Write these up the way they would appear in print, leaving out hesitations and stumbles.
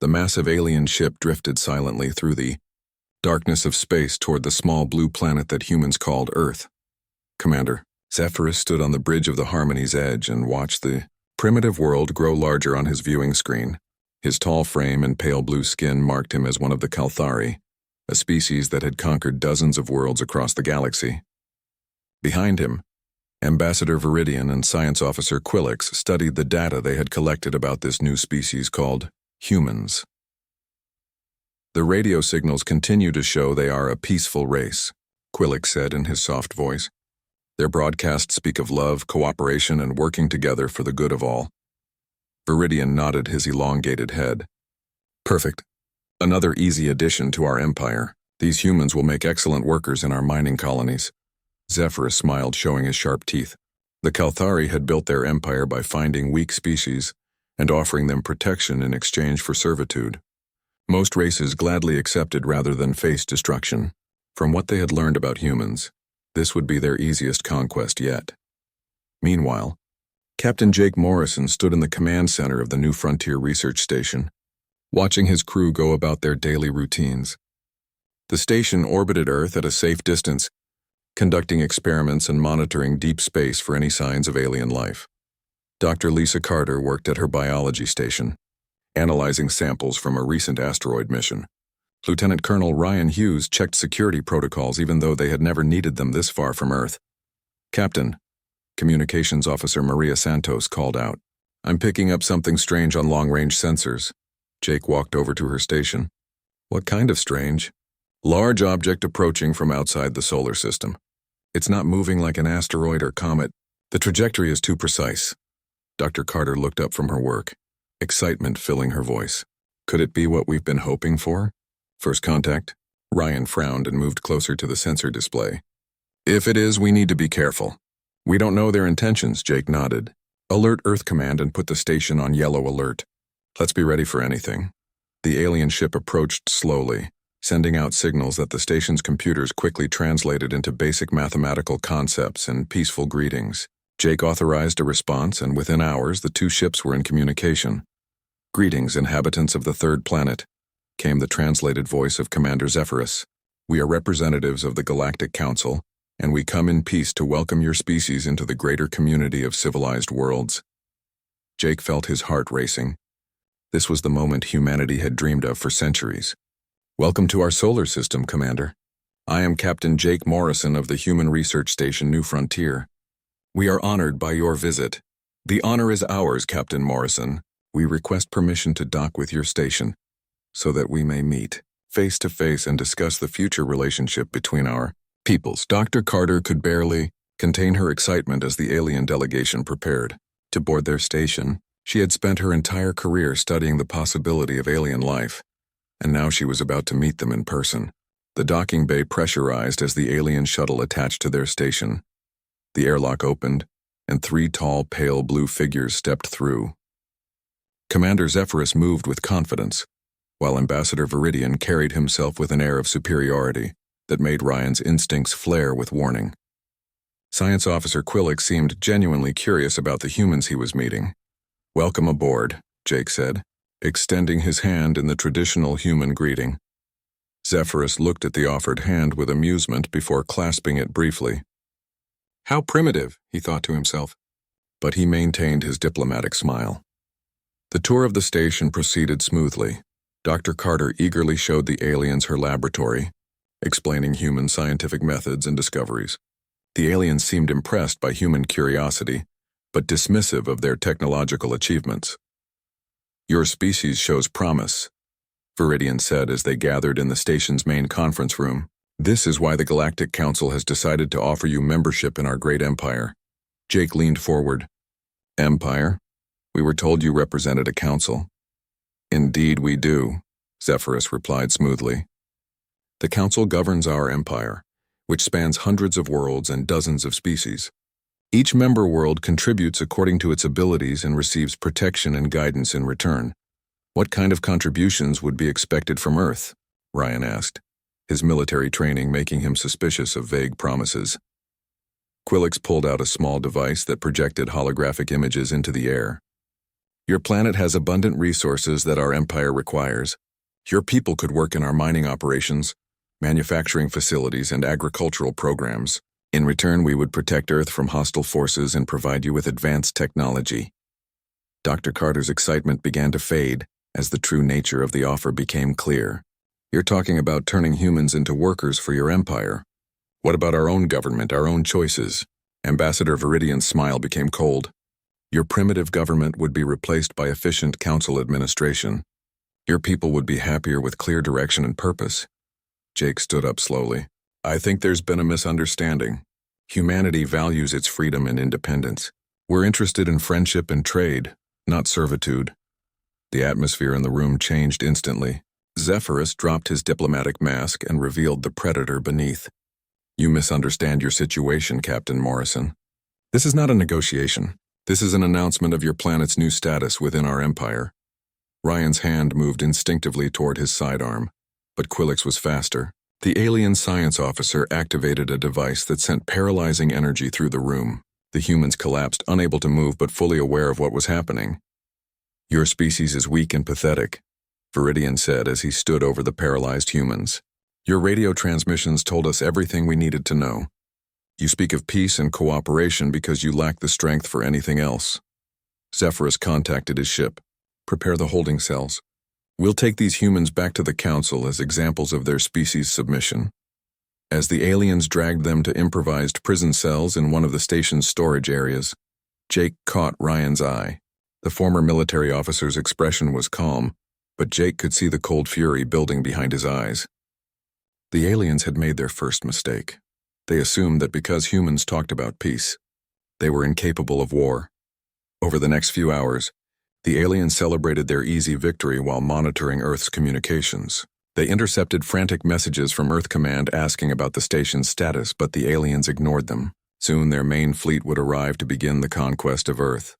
The massive alien ship drifted silently through the darkness of space toward the small blue planet that humans called Earth. Commander Zephyrus stood on the bridge of the Harmony's edge and watched the primitive world grow larger on his viewing screen. His tall frame and pale blue skin marked him as one of the Kalthari, a species that had conquered dozens of worlds across the galaxy. Behind him, Ambassador Viridian and Science Officer Quillix studied the data they had collected about this new species called humans. The radio signals continue to show they are a peaceful race, Quillix said in his soft voice. Their broadcasts speak of love, cooperation, and working together for the good of all. Viridian nodded his elongated head. Perfect. Another easy addition to our empire. These humans will make excellent workers in our mining colonies. Zephyrus smiled, showing his sharp teeth. The Kalthari had built their empire by finding weak species and offering them protection in exchange for servitude. Most races gladly accepted rather than faced destruction. From what they had learned about humans, this would be their easiest conquest yet. Meanwhile, Captain Jake Morrison stood in the command center of the New Frontier Research Station, watching his crew go about their daily routines. The station orbited Earth at a safe distance, conducting experiments and monitoring deep space for any signs of alien life. Dr. Lisa Carter worked at her biology station, analyzing samples from a recent asteroid mission. Lieutenant Colonel Ryan Hughes checked security protocols even though they had never needed them this far from Earth. Captain, Communications Officer Maria Santos called out. I'm picking up something strange on long-range sensors. Jake walked over to her station. What kind of strange? Large object approaching from outside the solar system. It's not moving like an asteroid or comet. The trajectory is too precise. Dr. Carter looked up from her work, excitement filling her voice. Could it be what we've been hoping for? First contact? Ryan frowned and moved closer to the sensor display. If it is, we need to be careful. We don't know their intentions, Jake nodded. Alert Earth Command and put the station on yellow alert. Let's be ready for anything. The alien ship approached slowly, sending out signals that the station's computers quickly translated into basic mathematical concepts and peaceful greetings. Jake authorized a response, and within hours the two ships were in communication. Greetings, inhabitants of the third planet, came the translated voice of Commander Zephyrus. We are representatives of the Galactic Council, and we come in peace to welcome your species into the greater community of civilized worlds. Jake felt his heart racing. This was the moment humanity had dreamed of for centuries. Welcome to our solar system, Commander. I am Captain Jake Morrison of the Human Research Station New Frontier. We are honored by your visit. The honor is ours, Captain Morrison. We request permission to dock with your station, so that we may meet face to face and discuss the future relationship between our peoples. Dr. Carter could barely contain her excitement as the alien delegation prepared to board their station. She had spent her entire career studying the possibility of alien life, and now she was about to meet them in person. The docking bay pressurized as the alien shuttle attached to their station. The airlock opened, and three tall, pale blue figures stepped through. Commander Zephyrus moved with confidence, while Ambassador Viridian carried himself with an air of superiority that made Ryan's instincts flare with warning. Science Officer Quillix seemed genuinely curious about the humans he was meeting. Welcome aboard, Jake said, extending his hand in the traditional human greeting. Zephyrus looked at the offered hand with amusement before clasping it briefly. How primitive, he thought to himself, but he maintained his diplomatic smile. The tour of the station proceeded smoothly. Dr. Carter eagerly showed the aliens her laboratory, explaining human scientific methods and discoveries. The aliens seemed impressed by human curiosity, but dismissive of their technological achievements. Your species shows promise, Viridian said as they gathered in the station's main conference room. This is why the Galactic Council has decided to offer you membership in our great empire. Jake leaned forward. Empire? We were told you represented a council. Indeed we do, Zephyrus replied smoothly. The council governs our empire, which spans hundreds of worlds and dozens of species. Each member world contributes according to its abilities and receives protection and guidance in return. What kind of contributions would be expected from Earth? Ryan asked, his military training making him suspicious of vague promises. Quillix pulled out a small device that projected holographic images into the air. Your planet has abundant resources that our empire requires. Your people could work in our mining operations, manufacturing facilities, and agricultural programs. In return, we would protect Earth from hostile forces and provide you with advanced technology. Dr. Carter's excitement began to fade as the true nature of the offer became clear. You're talking about turning humans into workers for your empire. What about our own government, our own choices? Ambassador Viridian's smile became cold. Your primitive government would be replaced by efficient council administration. Your people would be happier with clear direction and purpose. Jake stood up slowly. I think there's been a misunderstanding. Humanity values its freedom and independence. We're interested in friendship and trade, not servitude. The atmosphere in the room changed instantly. Zephyrus dropped his diplomatic mask and revealed the predator beneath. You misunderstand your situation, Captain Morrison. This is not a negotiation. This is an announcement of your planet's new status within our empire. Ryan's hand moved instinctively toward his sidearm, but Quillix was faster. The alien science officer activated a device that sent paralyzing energy through the room. The humans collapsed, unable to move but fully aware of what was happening. Your species is weak and pathetic, Viridian said as he stood over the paralyzed humans. Your radio transmissions told us everything we needed to know. You speak of peace and cooperation because you lack the strength for anything else. Zephyrus contacted his ship. Prepare the holding cells. We'll take these humans back to the Council as examples of their species' submission. As the aliens dragged them to improvised prison cells in one of the station's storage areas, Jake caught Ryan's eye. The former military officer's expression was calm, but Jake could see the cold fury building behind his eyes. The aliens had made their first mistake. They assumed that because humans talked about peace, they were incapable of war. Over the next few hours, the aliens celebrated their easy victory while monitoring Earth's communications. They intercepted frantic messages from Earth Command asking about the station's status, but the aliens ignored them. Soon their main fleet would arrive to begin the conquest of Earth.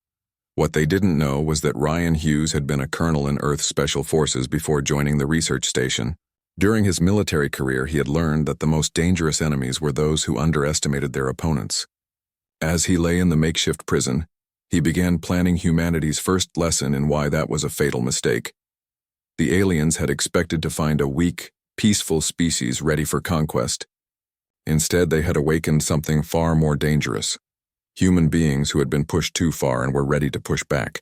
What they didn't know was that Ryan Hughes had been a colonel in Earth's Special Forces before joining the research station. During his military career, he had learned that the most dangerous enemies were those who underestimated their opponents. As he lay in the makeshift prison, he began planning humanity's first lesson in why that was a fatal mistake. The aliens had expected to find a weak, peaceful species ready for conquest. Instead, they had awakened something far more dangerous. Human beings who had been pushed too far and were ready to push back.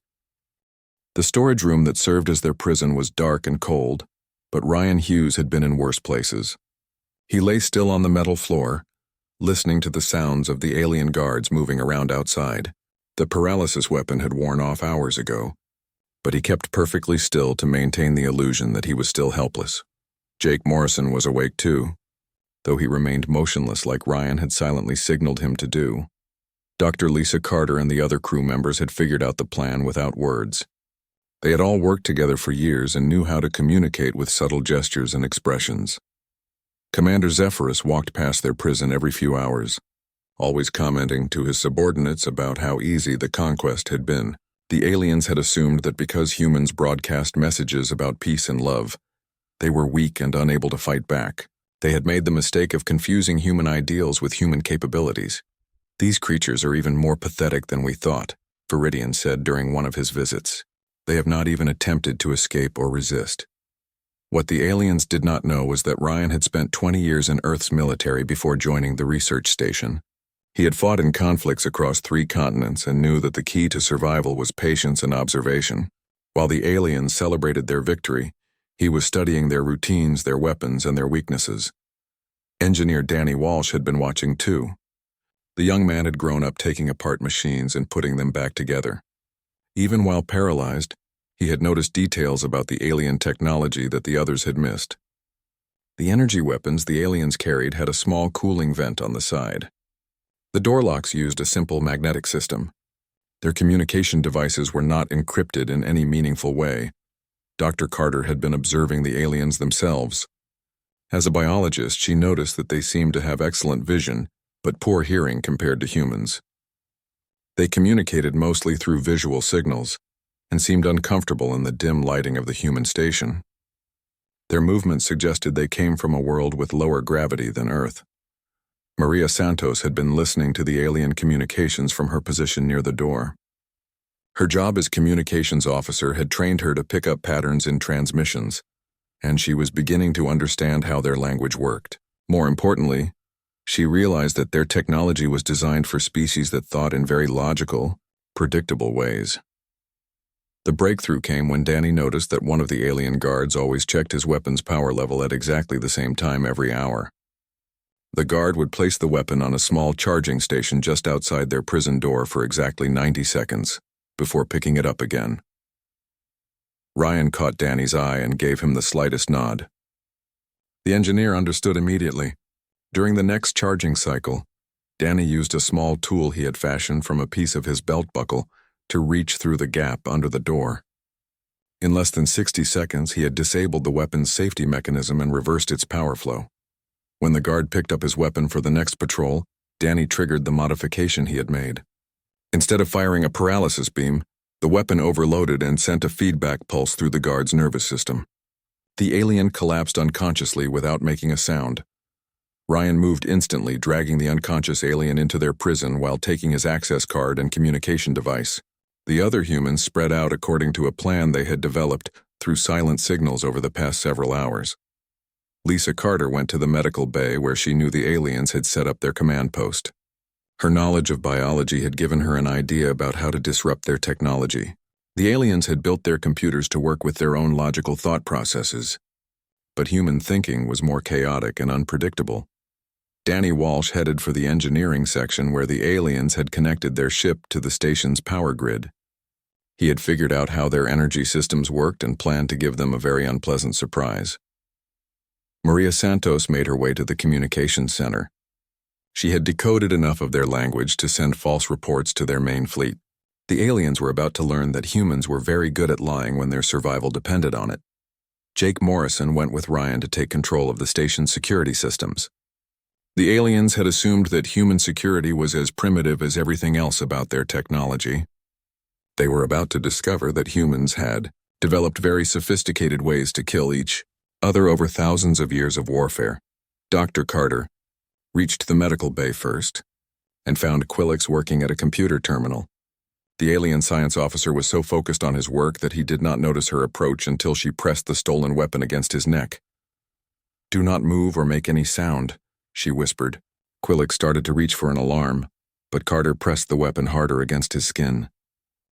The storage room that served as their prison was dark and cold, but Ryan Hughes had been in worse places. He lay still on the metal floor, listening to the sounds of the alien guards moving around outside. The paralysis weapon had worn off hours ago, but he kept perfectly still to maintain the illusion that he was still helpless. Jake Morrison was awake too, though he remained motionless like Ryan had silently signaled him to do. Dr. Lisa Carter and the other crew members had figured out the plan without words. They had all worked together for years and knew how to communicate with subtle gestures and expressions. Commander Zephyrus walked past their prison every few hours, always commenting to his subordinates about how easy the conquest had been. The aliens had assumed that because humans broadcast messages about peace and love, they were weak and unable to fight back. They had made the mistake of confusing human ideals with human capabilities. These creatures are even more pathetic than we thought, Viridian said during one of his visits. They have not even attempted to escape or resist. What the aliens did not know was that Ryan had spent 20 years in Earth's military before joining the research station. He had fought in conflicts across 3 continents and knew that the key to survival was patience and observation. While the aliens celebrated their victory, he was studying their routines, their weapons, and their weaknesses. Engineer Danny Walsh had been watching too. The young man had grown up taking apart machines and putting them back together. Even while paralyzed, he had noticed details about the alien technology that the others had missed. The energy weapons the aliens carried had a small cooling vent on the side. The door locks used a simple magnetic system. Their communication devices were not encrypted in any meaningful way. Dr. Carter had been observing the aliens themselves. As a biologist, she noticed that they seemed to have excellent vision, but poor hearing compared to humans. They communicated mostly through visual signals and seemed uncomfortable in the dim lighting of the human station. Their movements suggested they came from a world with lower gravity than Earth. Maria Santos had been listening to the alien communications from her position near the door. Her job as communications officer had trained her to pick up patterns in transmissions, and she was beginning to understand how their language worked. More importantly, she realized that their technology was designed for species that thought in very logical, predictable ways. The breakthrough came when Danny noticed that one of the alien guards always checked his weapon's power level at exactly the same time every hour. The guard would place the weapon on a small charging station just outside their prison door for exactly 90 seconds, before picking it up again. Ryan caught Danny's eye and gave him the slightest nod. The engineer understood immediately. During the next charging cycle, Danny used a small tool he had fashioned from a piece of his belt buckle to reach through the gap under the door. In less than 60 seconds, he had disabled the weapon's safety mechanism and reversed its power flow. When the guard picked up his weapon for the next patrol, Danny triggered the modification he had made. Instead of firing a paralysis beam, the weapon overloaded and sent a feedback pulse through the guard's nervous system. The alien collapsed unconsciously without making a sound. Ryan moved instantly, dragging the unconscious alien into their prison while taking his access card and communication device. The other humans spread out according to a plan they had developed through silent signals over the past several hours. Lisa Carter went to the medical bay where she knew the aliens had set up their command post. Her knowledge of biology had given her an idea about how to disrupt their technology. The aliens had built their computers to work with their own logical thought processes. But human thinking was more chaotic and unpredictable. Danny Walsh headed for the engineering section where the aliens had connected their ship to the station's power grid. He had figured out how their energy systems worked and planned to give them a very unpleasant surprise. Maria Santos made her way to the communications center. She had decoded enough of their language to send false reports to their main fleet. The aliens were about to learn that humans were very good at lying when their survival depended on it. Jake Morrison went with Ryan to take control of the station's security systems. The aliens had assumed that human security was as primitive as everything else about their technology. They were about to discover that humans had developed very sophisticated ways to kill each other over thousands of years of warfare. Dr. Carter reached the medical bay first and found Quillix working at a computer terminal. The alien science officer was so focused on his work that he did not notice her approach until she pressed the stolen weapon against his neck. "Do not move or make any sound," she whispered. Quillix started to reach for an alarm, but Carter pressed the weapon harder against his skin.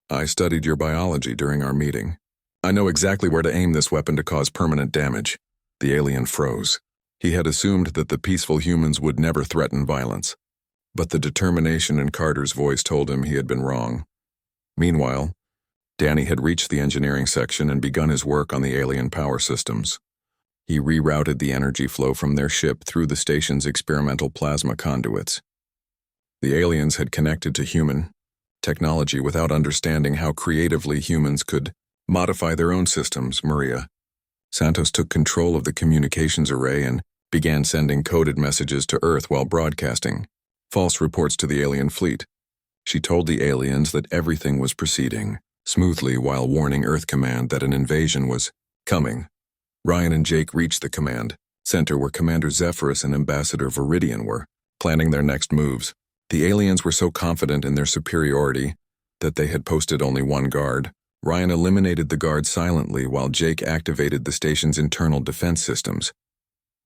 "I studied your biology during our meeting. I know exactly where to aim this weapon to cause permanent damage." The alien froze. He had assumed that the peaceful humans would never threaten violence, but the determination in Carter's voice told him he had been wrong. Meanwhile, Danny had reached the engineering section and begun his work on the alien power systems. He rerouted the energy flow from their ship through the station's experimental plasma conduits. The aliens had connected to human technology without understanding how creatively humans could modify their own systems. Maria Santos took control of the communications array and began sending coded messages to Earth while broadcasting false reports to the alien fleet. She told the aliens that everything was proceeding smoothly while warning Earth Command that an invasion was coming. Ryan and Jake reached the command center where Commander Zephyrus and Ambassador Viridian were planning their next moves. The aliens were so confident in their superiority that they had posted only one guard. Ryan eliminated the guard silently while Jake activated the station's internal defense systems.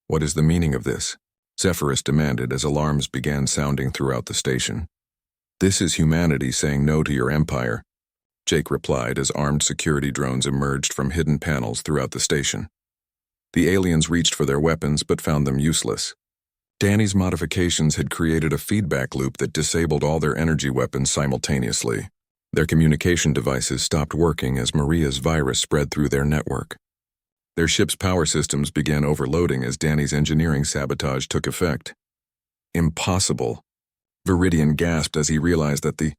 "What is the meaning of this?" Zephyrus demanded as alarms began sounding throughout the station. "This is humanity saying no to your empire," Jake replied as armed security drones emerged from hidden panels throughout the station. The aliens reached for their weapons but found them useless. Danny's modifications had created a feedback loop that disabled all their energy weapons simultaneously. Their communication devices stopped working as Maria's virus spread through their network. Their ship's power systems began overloading as Danny's engineering sabotage took effect. "Impossible," Viridian gasped as he realized that the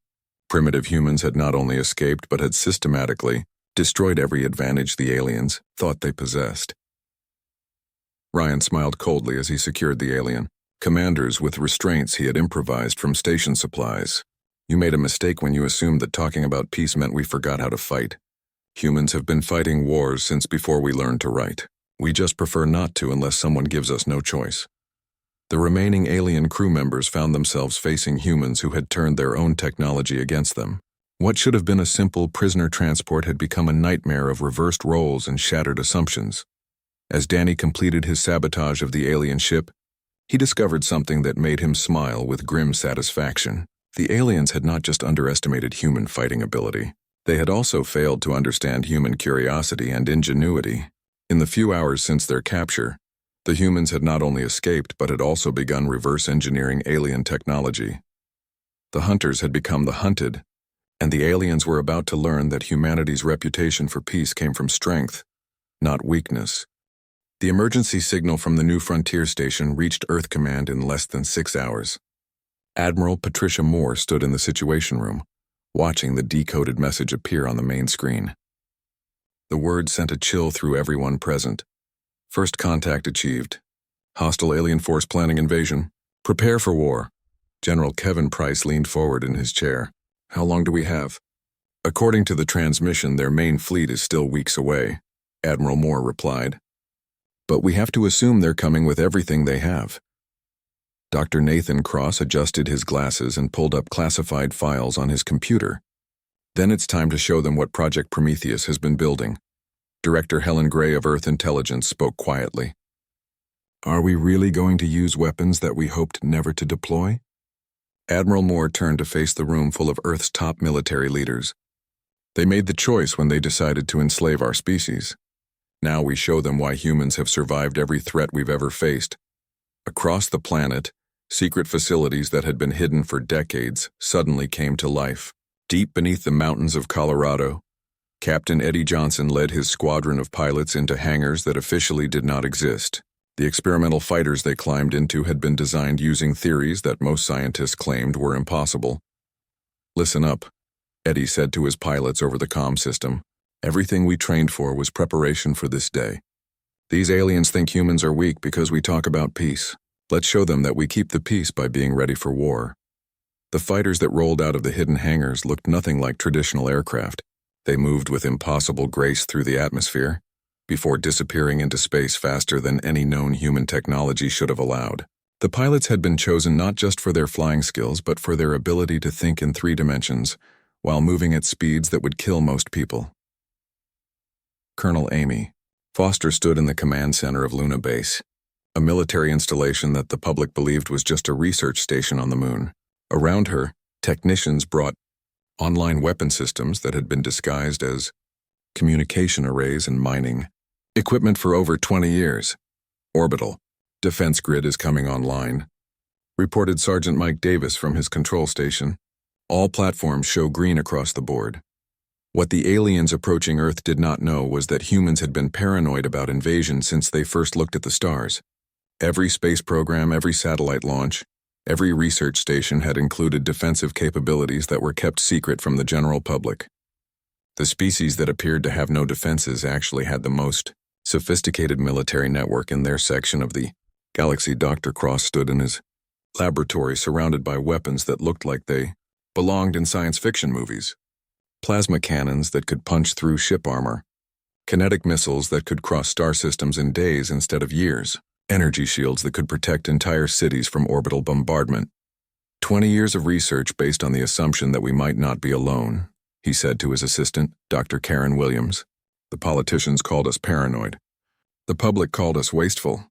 primitive humans had not only escaped but had systematically destroyed every advantage the aliens thought they possessed. Ryan smiled coldly as he secured the alien. Commanders with restraints he had improvised from station supplies. "You made a mistake when you assumed that talking about peace meant we forgot how to fight. Humans have been fighting wars since before we learned to write. We just prefer not to unless someone gives us no choice." The remaining alien crew members found themselves facing humans who had turned their own technology against them. What should have been a simple prisoner transport had become a nightmare of reversed roles and shattered assumptions. As Danny completed his sabotage of the alien ship, he discovered something that made him smile with grim satisfaction. The aliens had not just underestimated human fighting ability. They had also failed to understand human curiosity and ingenuity. In the few hours since their capture, the humans had not only escaped but had also begun reverse engineering alien technology. The hunters had become the hunted, and the aliens were about to learn that humanity's reputation for peace came from strength, not weakness. The emergency signal from the New Frontier Station reached Earth Command in less than 6 hours. Admiral Patricia Moore stood in the Situation Room, watching the decoded message appear on the main screen. The words sent a chill through everyone present. First contact achieved. Hostile alien force planning invasion. Prepare for war. General Kevin Price leaned forward in his chair. How long do we have? According to the transmission, their main fleet is still weeks away, Admiral Moore replied. But we have to assume they're coming with everything they have. Dr. Nathan Cross adjusted his glasses and pulled up classified files on his computer. Then it's time to show them what Project Prometheus has been building. Director Helen Gray of Earth Intelligence spoke quietly. Are we really going to use weapons that we hoped never to deploy? Admiral Moore turned to face the room full of Earth's top military leaders. They made the choice when they decided to enslave our species. Now we show them why humans have survived every threat we've ever faced. Across the planet, secret facilities that had been hidden for decades suddenly came to life. Deep beneath the mountains of Colorado, Captain Eddie Johnson led his squadron of pilots into hangars that officially did not exist. The experimental fighters they climbed into had been designed using theories that most scientists claimed were impossible. Listen up, Eddie said to his pilots over the comm system. Everything we trained for was preparation for this day. These aliens think humans are weak because we talk about peace. Let's show them that we keep the peace by being ready for war. The fighters that rolled out of the hidden hangars looked nothing like traditional aircraft. They moved with impossible grace through the atmosphere, before disappearing into space faster than any known human technology should have allowed. The pilots had been chosen not just for their flying skills but for their ability to think in 3 dimensions, while moving at speeds that would kill most people. Colonel Amy Foster stood in the command center of Luna Base, a military installation that the public believed was just a research station on the moon. Around her, technicians brought online weapon systems that had been disguised as communication arrays and mining equipment for over 20 years. Orbital defense grid is coming online, reported Sergeant Mike Davis from his control station. All platforms show green across the board. What the aliens approaching Earth did not know was that humans had been paranoid about invasion since they first looked at the stars. Every space program, every satellite launch, every research station had included defensive capabilities that were kept secret from the general public. The species that appeared to have no defenses actually had the most sophisticated military network in their section of the galaxy. Dr. Cross stood in his laboratory surrounded by weapons that looked like they belonged in science fiction movies. Plasma cannons that could punch through ship armor, kinetic missiles that could cross star systems in days instead of years, energy shields that could protect entire cities from orbital bombardment. 20 years of research based on the assumption that we might not be alone, he said to his assistant, Dr. Karen Williams. The politicians called us paranoid. The public called us wasteful.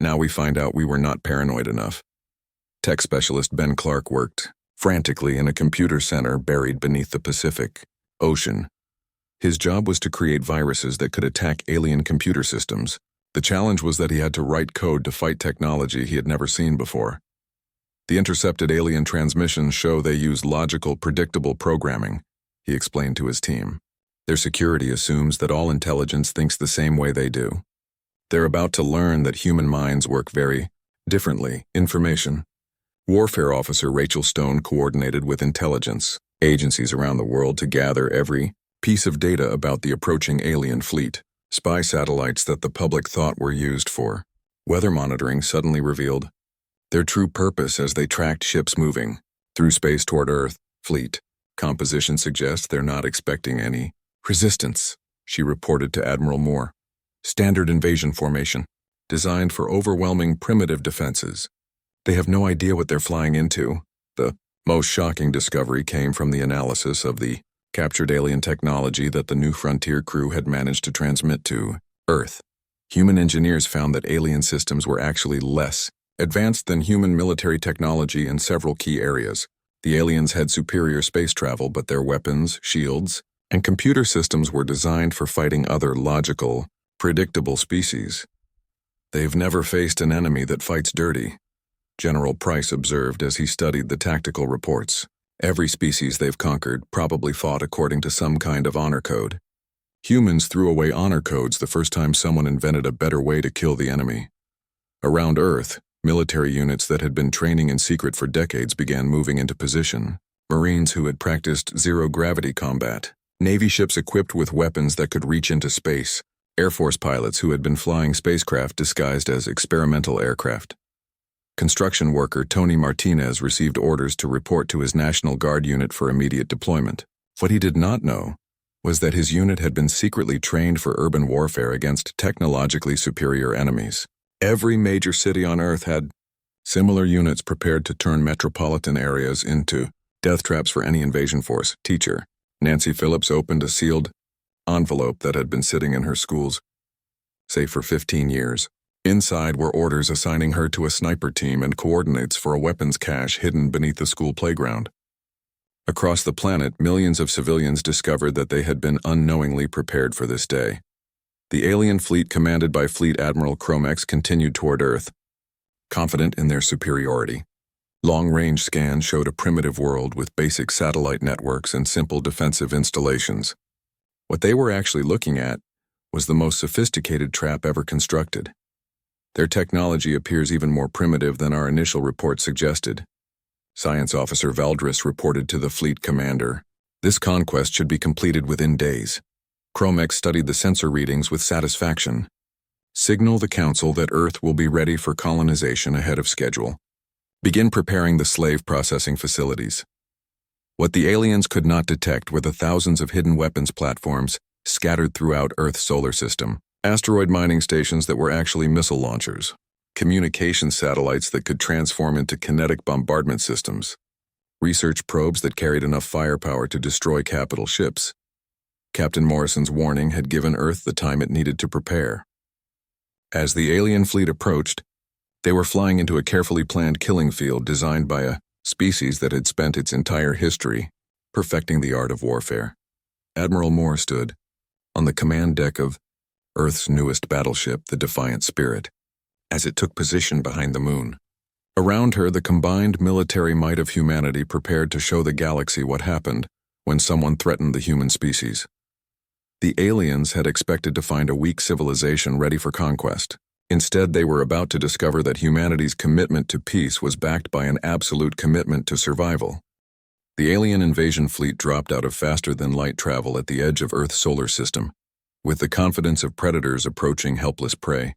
Now we find out we were not paranoid enough. Tech specialist Ben Clark worked frantically in a computer center buried beneath the Pacific Ocean. His job was to create viruses that could attack alien computer systems. The challenge was that he had to write code to fight technology he had never seen before. The intercepted alien transmissions show they use logical, predictable programming, he explained to his team. Their security assumes that all intelligence thinks the same way they do. They're about to learn that human minds work very differently. Information. Warfare Officer Rachel Stone coordinated with intelligence agencies around the world to gather every piece of data about the approaching alien fleet. Spy satellites that the public thought were used for weather monitoring suddenly revealed their true purpose as they tracked ships moving through space toward Earth. Fleet composition suggests they're not expecting any resistance, she reported to Admiral Moore. Standard invasion formation, designed for overwhelming primitive defenses. They have no idea what they're flying into. The most shocking discovery came from the analysis of the captured alien technology that the New Frontier crew had managed to transmit to Earth. Human engineers found that alien systems were actually less advanced than human military technology in several key areas. The aliens had superior space travel, but their weapons, shields, and computer systems were designed for fighting other logical, predictable species. "They've never faced an enemy that fights dirty," General Price observed as he studied the tactical reports. "Every species they've conquered probably fought according to some kind of honor code. Humans threw away honor codes the first time someone invented a better way to kill the enemy." Around Earth, military units that had been training in secret for decades began moving into position. Marines who had practiced zero-gravity combat, Navy ships equipped with weapons that could reach into space, Air Force pilots who had been flying spacecraft disguised as experimental aircraft. Construction worker Tony Martinez received orders to report to his National Guard unit for immediate deployment. What he did not know was that his unit had been secretly trained for urban warfare against technologically superior enemies. Every major city on Earth had similar units prepared to turn metropolitan areas into death traps for any invasion force. Teacher Nancy Phillips opened a sealed envelope that had been sitting in her school's safe for 15 years. Inside were orders assigning her to a sniper team and coordinates for a weapons cache hidden beneath the school playground. Across the planet, millions of civilians discovered that they had been unknowingly prepared for this day. The alien fleet commanded by Fleet Admiral Cromex continued toward Earth, confident in their superiority. Long-range scans showed a primitive world with basic satellite networks and simple defensive installations. What they were actually looking at was the most sophisticated trap ever constructed. Their technology appears even more primitive than our initial report suggested. Science Officer Valdris reported to the fleet commander, "This conquest should be completed within days." Cromex studied the sensor readings with satisfaction. "Signal the Council that Earth will be ready for colonization ahead of schedule. Begin preparing the slave processing facilities." What the aliens could not detect were the thousands of hidden weapons platforms scattered throughout Earth's solar system. Asteroid mining stations that were actually missile launchers. Communication satellites that could transform into kinetic bombardment systems. Research probes that carried enough firepower to destroy capital ships. Captain Morrison's warning had given Earth the time it needed to prepare. As the alien fleet approached, they were flying into a carefully planned killing field designed by a species that had spent its entire history perfecting the art of warfare. Admiral Moore stood on the command deck of Earth's newest battleship, the Defiant Spirit, as it took position behind the moon. Around her, the combined military might of humanity prepared to show the galaxy what happened when someone threatened the human species. The aliens had expected to find a weak civilization ready for conquest. Instead, they were about to discover that humanity's commitment to peace was backed by an absolute commitment to survival. The alien invasion fleet dropped out of faster-than-light travel at the edge of Earth's solar system, with the confidence of predators approaching helpless prey.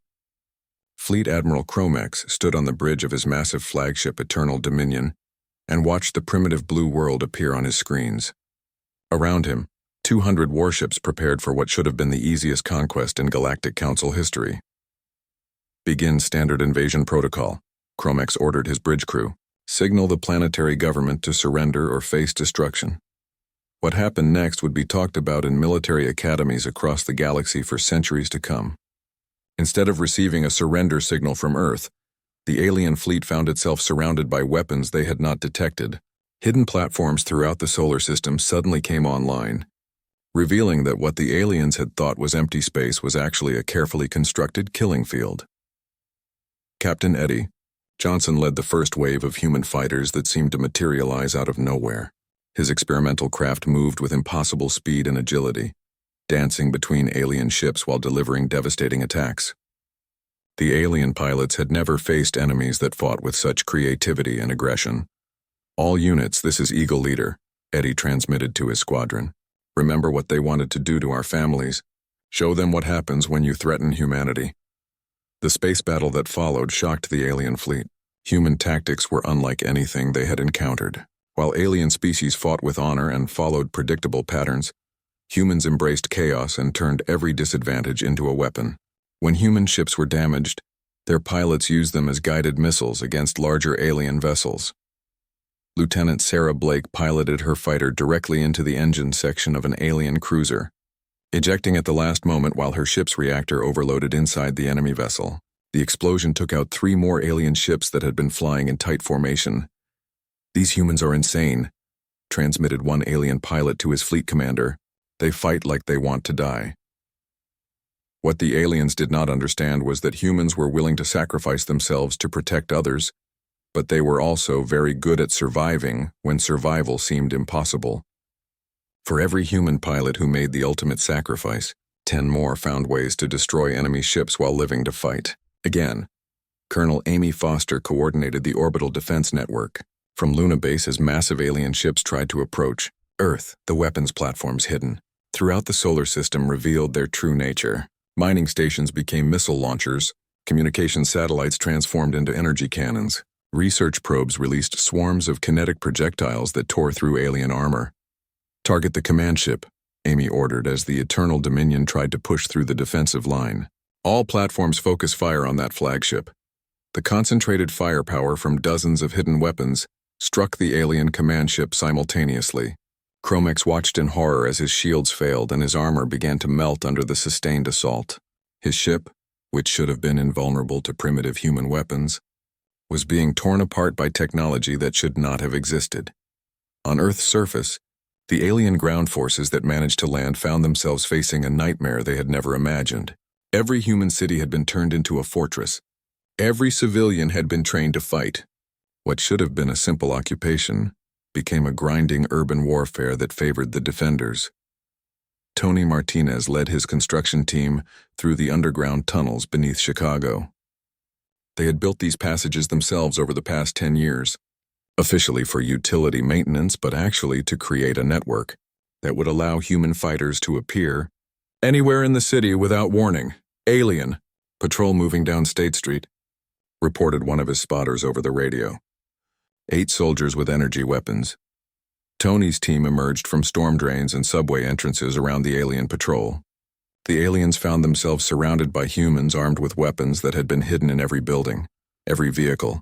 Fleet Admiral Cromex stood on the bridge of his massive flagship Eternal Dominion and watched the primitive blue world appear on his screens. Around him, 200 warships prepared for what should have been the easiest conquest in Galactic Council history. "Begin standard invasion protocol," Cromex ordered his bridge crew. "Signal the planetary government to surrender or face destruction." What happened next would be talked about in military academies across the galaxy for centuries to come. Instead of receiving a surrender signal from Earth, the alien fleet found itself surrounded by weapons they had not detected. Hidden platforms throughout the solar system suddenly came online, revealing that what the aliens had thought was empty space was actually a carefully constructed killing field. Captain Eddie Johnson led the first wave of human fighters that seemed to materialize out of nowhere. His experimental craft moved with impossible speed and agility, dancing between alien ships while delivering devastating attacks. The alien pilots had never faced enemies that fought with such creativity and aggression. "All units, this is Eagle Leader," Eddie transmitted to his squadron. "Remember what they wanted to do to our families. Show them what happens when you threaten humanity." The space battle that followed shocked the alien fleet. Human tactics were unlike anything they had encountered. While alien species fought with honor and followed predictable patterns, humans embraced chaos and turned every disadvantage into a weapon. When human ships were damaged, their pilots used them as guided missiles against larger alien vessels. Lieutenant Sarah Blake piloted her fighter directly into the engine section of an alien cruiser, ejecting at the last moment while her ship's reactor overloaded inside the enemy vessel. The explosion took out 3 more alien ships that had been flying in tight formation. "These humans are insane," transmitted one alien pilot to his fleet commander. "They fight like they want to die." What the aliens did not understand was that humans were willing to sacrifice themselves to protect others, but they were also very good at surviving when survival seemed impossible. For every human pilot who made the ultimate sacrifice, 10 more found ways to destroy enemy ships while living to fight. Again, Colonel Amy Foster coordinated the orbital defense network. From Luna Base as massive alien ships tried to approach Earth, the weapons platforms hidden throughout the solar system revealed their true nature. Mining stations became missile launchers, communication satellites transformed into energy cannons, research probes released swarms of kinetic projectiles that tore through alien armor. "Target the command ship," Amy ordered as the Eternal Dominion tried to push through the defensive line. "All platforms focus fire on that flagship." The concentrated firepower from dozens of hidden weapons struck the alien command ship simultaneously. Chromex watched in horror as his shields failed and his armor began to melt under the sustained assault. His ship, which should have been invulnerable to primitive human weapons, was being torn apart by technology that should not have existed. On Earth's surface, the alien ground forces that managed to land found themselves facing a nightmare they had never imagined. Every human city had been turned into a fortress. Every civilian had been trained to fight. What should have been a simple occupation became a grinding urban warfare that favored the defenders. Tony Martinez led his construction team through the underground tunnels beneath Chicago. They had built these passages themselves over the past 10 years, officially for utility maintenance, but actually to create a network that would allow human fighters to appear anywhere in the city without warning. "Alien, patrol moving down State Street," reported one of his spotters over the radio. 8 soldiers with energy weapons. Tony's team emerged from storm drains and subway entrances around the alien patrol. The aliens found themselves surrounded by humans armed with weapons that had been hidden in every building, every vehicle,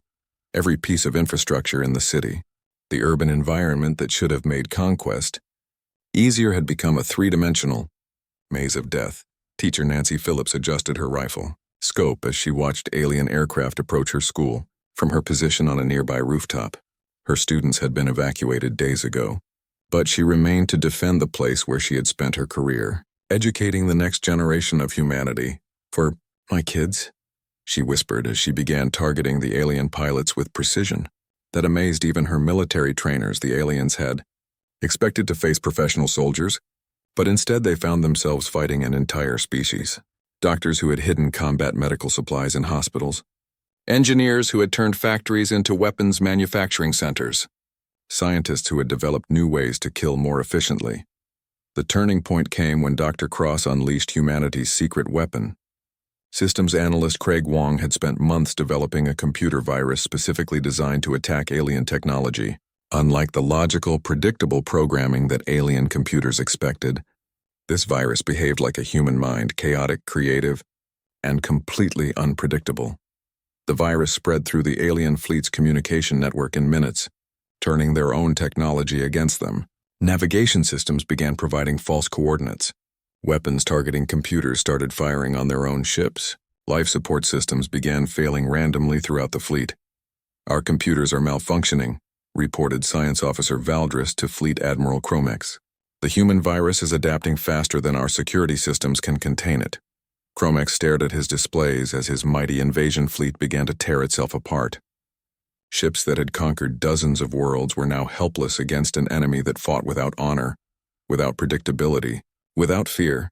every piece of infrastructure in the city. The urban environment that should have made conquest easier had become a 3-dimensional maze of death. Teacher Nancy Phillips adjusted her rifle scope as she watched alien aircraft approach her school from her position on a nearby rooftop. Her students had been evacuated days ago, but she remained to defend the place where she had spent her career, educating the next generation of humanity. "For my kids," she whispered as she began targeting the alien pilots with precision that amazed even her military trainers. The aliens had expected to face professional soldiers, but instead they found themselves fighting an entire species. Doctors who had hidden combat medical supplies in hospitals, engineers who had turned factories into weapons manufacturing centers, scientists who had developed new ways to kill more efficiently. The turning point came when Dr. Cross unleashed humanity's secret weapon. Systems analyst Craig Wong had spent months developing a computer virus specifically designed to attack alien technology. Unlike the logical, predictable programming that alien computers expected, this virus behaved like a human mind, chaotic, creative, and completely unpredictable. The virus spread through the alien fleet's communication network in minutes, turning their own technology against them. Navigation systems began providing false coordinates. Weapons targeting computers started firing on their own ships. Life support systems began failing randomly throughout the fleet. "Our computers are malfunctioning," reported Science Officer Valdris to Fleet Admiral Chromex. "The human virus is adapting faster than our security systems can contain it." Chromex stared at his displays as his mighty invasion fleet began to tear itself apart. Ships that had conquered dozens of worlds were now helpless against an enemy that fought without honor, without predictability, without fear.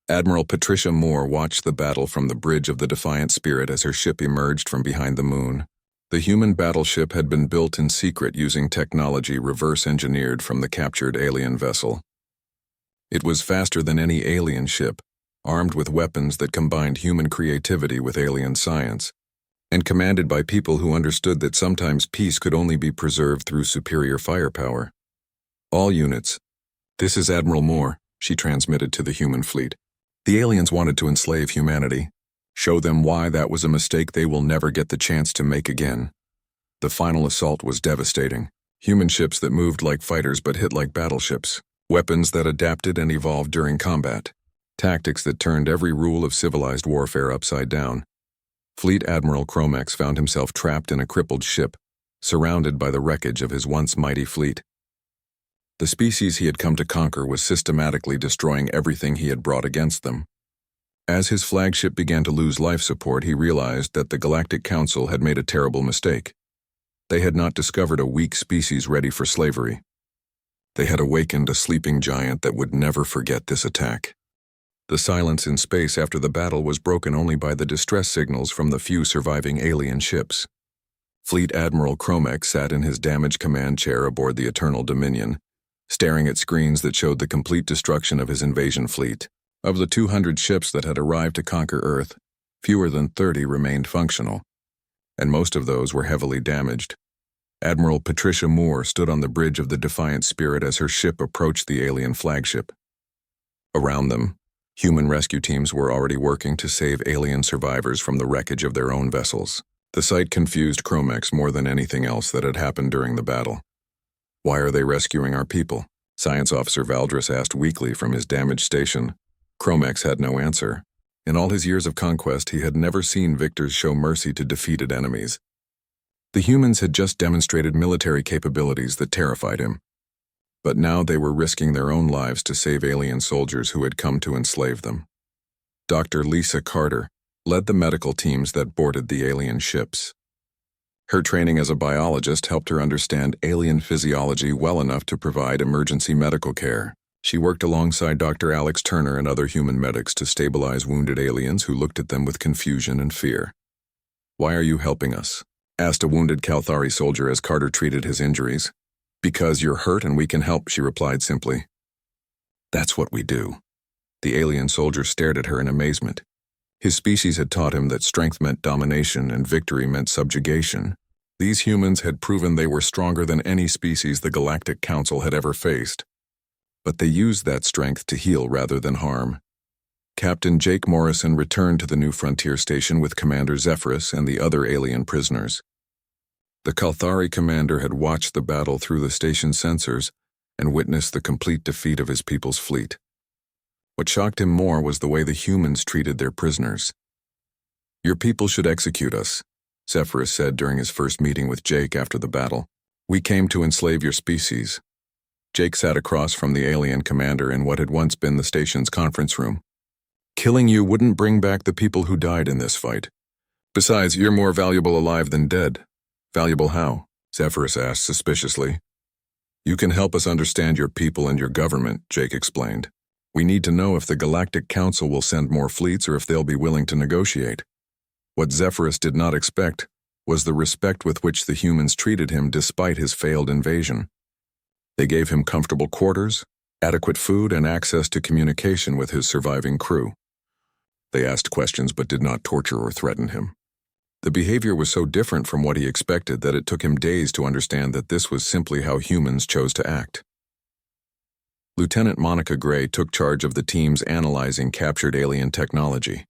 Admiral Patricia Moore watched the battle from the bridge of the Defiant Spirit as her ship emerged from behind the moon. The human battleship had been built in secret using technology reverse-engineered from the captured alien vessel. It was faster than any alien ship, armed with weapons that combined human creativity with alien science, and commanded by people who understood that sometimes peace could only be preserved through superior firepower. "All units, this is Admiral Moore," she transmitted to the human fleet. "The aliens wanted to enslave humanity. Show them why that was a mistake they will never get the chance to make again." The final assault was devastating. Human ships that moved like fighters but hit like battleships. Weapons that adapted and evolved during combat. Tactics that turned every rule of civilized warfare upside down. Fleet Admiral Chromex found himself trapped in a crippled ship, surrounded by the wreckage of his once mighty fleet. The species he had come to conquer was systematically destroying everything he had brought against them. As his flagship began to lose life support, he realized that the Galactic Council had made a terrible mistake. They had not discovered a weak species ready for slavery. They had awakened a sleeping giant that would never forget this attack. The silence in space after the battle was broken only by the distress signals from the few surviving alien ships. Fleet Admiral Chromex sat in his damaged command chair aboard the Eternal Dominion, staring at screens that showed the complete destruction of his invasion fleet. Of the 200 ships that had arrived to conquer Earth, fewer than 30 remained functional, and most of those were heavily damaged. Admiral Patricia Moore stood on the bridge of the Defiant Spirit as her ship approached the alien flagship. Around them, human rescue teams were already working to save alien survivors from the wreckage of their own vessels. The sight confused Chromex more than anything else that had happened during the battle. "Why are they rescuing our people?" Science Officer Valdris asked weakly from his damaged station. Chromex had no answer. In all his years of conquest, he had never seen victors show mercy to defeated enemies. The humans had just demonstrated military capabilities that terrified him. But now they were risking their own lives to save alien soldiers who had come to enslave them. Dr. Lisa Carter led the medical teams that boarded the alien ships. Her training as a biologist helped her understand alien physiology well enough to provide emergency medical care. She worked alongside Dr. Alex Turner and other human medics to stabilize wounded aliens who looked at them with confusion and fear. "Why are you helping us?" asked a wounded Kalthari soldier as Carter treated his injuries. "Because you're hurt and we can help," she replied simply. "That's what we do." The alien soldier stared at her in amazement. His species had taught him that strength meant domination and victory meant subjugation. These humans had proven they were stronger than any species the Galactic Council had ever faced. But they used that strength to heal rather than harm. Captain Jake Morrison returned to the New Frontier Station with Commander Zephyrus and the other alien prisoners. The Kalthari commander had watched the battle through the station's sensors and witnessed the complete defeat of his people's fleet. What shocked him more was the way the humans treated their prisoners. "Your people should execute us," Zephyrus said during his first meeting with Jake after the battle. "We came to enslave your species." Jake sat across from the alien commander in what had once been the station's conference room. "Killing you wouldn't bring back the people who died in this fight. Besides, you're more valuable alive than dead." "Valuable how?" Zephyrus asked suspiciously. "You can help us understand your people and your government," Jake explained. "We need to know if the Galactic Council will send more fleets or if they'll be willing to negotiate." What Zephyrus did not expect was the respect with which the humans treated him despite his failed invasion. They gave him comfortable quarters, adequate food, and access to communication with his surviving crew. They asked questions but did not torture or threaten him. The behavior was so different from what he expected that it took him days to understand that this was simply how humans chose to act. Lieutenant Monica Gray took charge of the teams analyzing captured alien technology.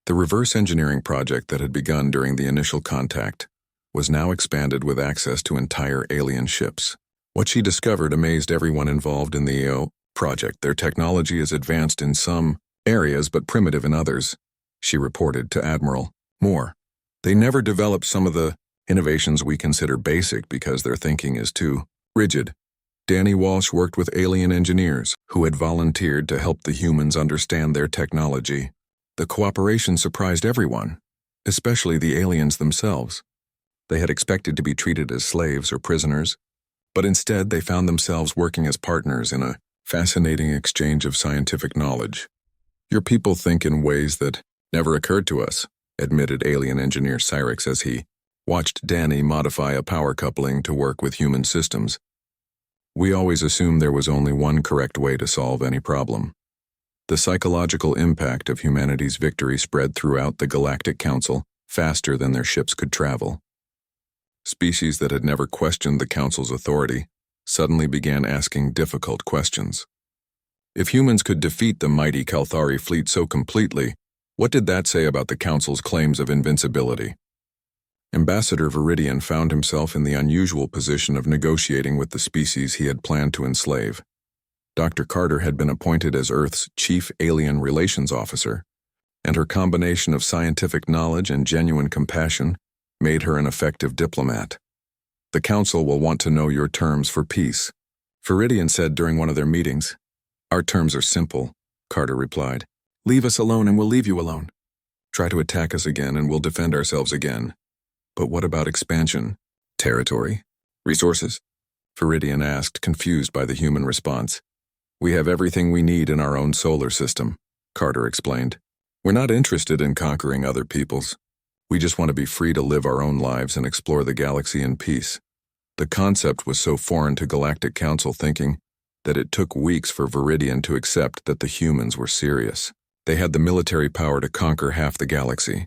The reverse engineering project that had begun during the initial contact was now expanded with access to entire alien ships. What she discovered amazed everyone involved in the project. "Their technology is advanced in some areas but primitive in others," she reported to Admiral Moore. "They never developed some of the innovations we consider basic because their thinking is too rigid." Danny Walsh worked with alien engineers who had volunteered to help the humans understand their technology. The cooperation surprised everyone, especially the aliens themselves. They had expected to be treated as slaves or prisoners, but instead they found themselves working as partners in a fascinating exchange of scientific knowledge. "Your people think in ways that never occurred to us," admitted alien engineer Cyrix as he watched Danny modify a power coupling to work with human systems. "We always assumed there was only one correct way to solve any problem." The psychological impact of humanity's victory spread throughout the Galactic Council faster than their ships could travel. Species that had never questioned the Council's authority suddenly began asking difficult questions. If humans could defeat the mighty Kalthari fleet so completely, what did that say about the Council's claims of invincibility? Ambassador Viridian found himself in the unusual position of negotiating with the species he had planned to enslave. Dr. Carter had been appointed as Earth's Chief Alien Relations Officer, and her combination of scientific knowledge and genuine compassion made her an effective diplomat. "The Council will want to know your terms for peace," Viridian said during one of their meetings. "Our terms are simple," Carter replied. "Leave us alone and we'll leave you alone. Try to attack us again and we'll defend ourselves again. But what about expansion? Territory? Resources?" Viridian asked, confused by the human response. "We have everything we need in our own solar system," Carter explained. "We're not interested in conquering other peoples. We just want to be free to live our own lives and explore the galaxy in peace." The concept was so foreign to Galactic Council thinking that it took weeks for Viridian to accept that the humans were serious. They had the military power to conquer half the galaxy,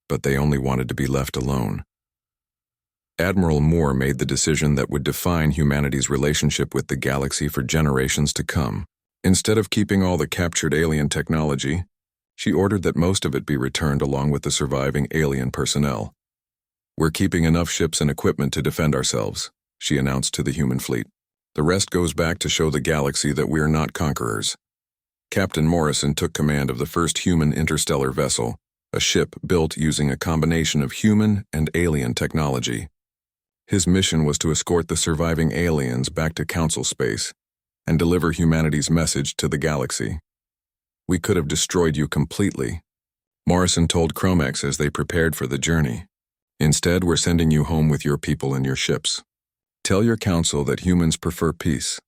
but they only wanted to be left alone. Admiral Moore made the decision that would define humanity's relationship with the galaxy for generations to come. Instead of keeping all the captured alien technology, she ordered that most of it be returned along with the surviving alien personnel. "We're keeping enough ships and equipment to defend ourselves," she announced to the human fleet. "The rest goes back to show the galaxy that we're not conquerors." Captain Morrison took command of the first human interstellar vessel, a ship built using a combination of human and alien technology. His mission was to escort the surviving aliens back to Council space and deliver humanity's message to the galaxy. "We could have destroyed you completely," Morrison told Chromex as they prepared for the journey. "Instead, we're sending you home with your people and your ships. Tell your council that humans prefer peace,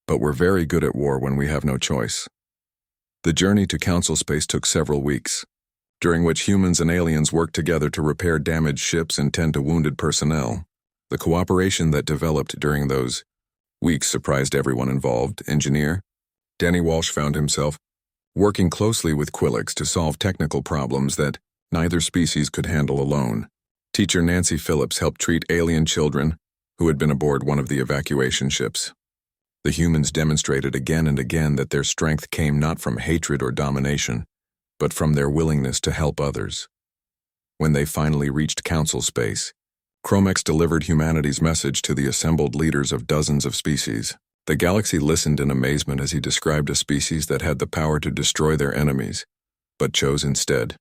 but we're very good at war when we have no choice." The journey to Council space took several weeks, during which humans and aliens worked together to repair damaged ships and tend to wounded personnel. The cooperation that developed during those weeks surprised everyone involved. Engineer Danny Walsh found himself working closely with Quillix to solve technical problems that neither species could handle alone. Teacher Nancy Phillips helped treat alien children who had been aboard one of the evacuation ships. The humans demonstrated again and again that their strength came not from hatred or domination, but from their willingness to help others. When they finally reached Council space, Chromex delivered humanity's message to the assembled leaders of dozens of species. The galaxy listened in amazement as he described a species that had the power to destroy their enemies, but chose instead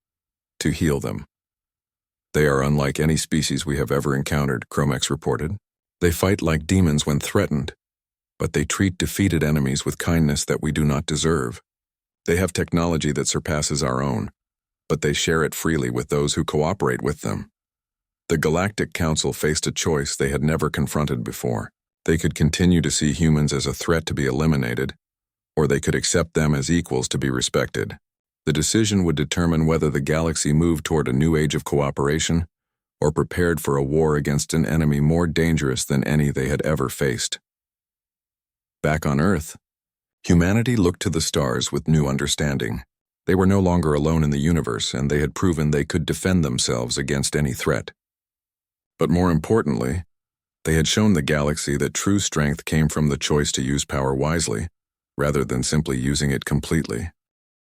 to heal them. "They are unlike any species we have ever encountered," Chromex reported. "They fight like demons when threatened, but they treat defeated enemies with kindness that we do not deserve. They have technology that surpasses our own, but they share it freely with those who cooperate with them." The Galactic Council faced a choice they had never confronted before. They could continue to see humans as a threat to be eliminated, or they could accept them as equals to be respected. The decision would determine whether the galaxy moved toward a new age of cooperation or prepared for a war against an enemy more dangerous than any they had ever faced. Back on Earth, humanity looked to the stars with new understanding. They were no longer alone in the universe, and they had proven they could defend themselves against any threat. But more importantly, they had shown the galaxy that true strength came from the choice to use power wisely, rather than simply using it completely.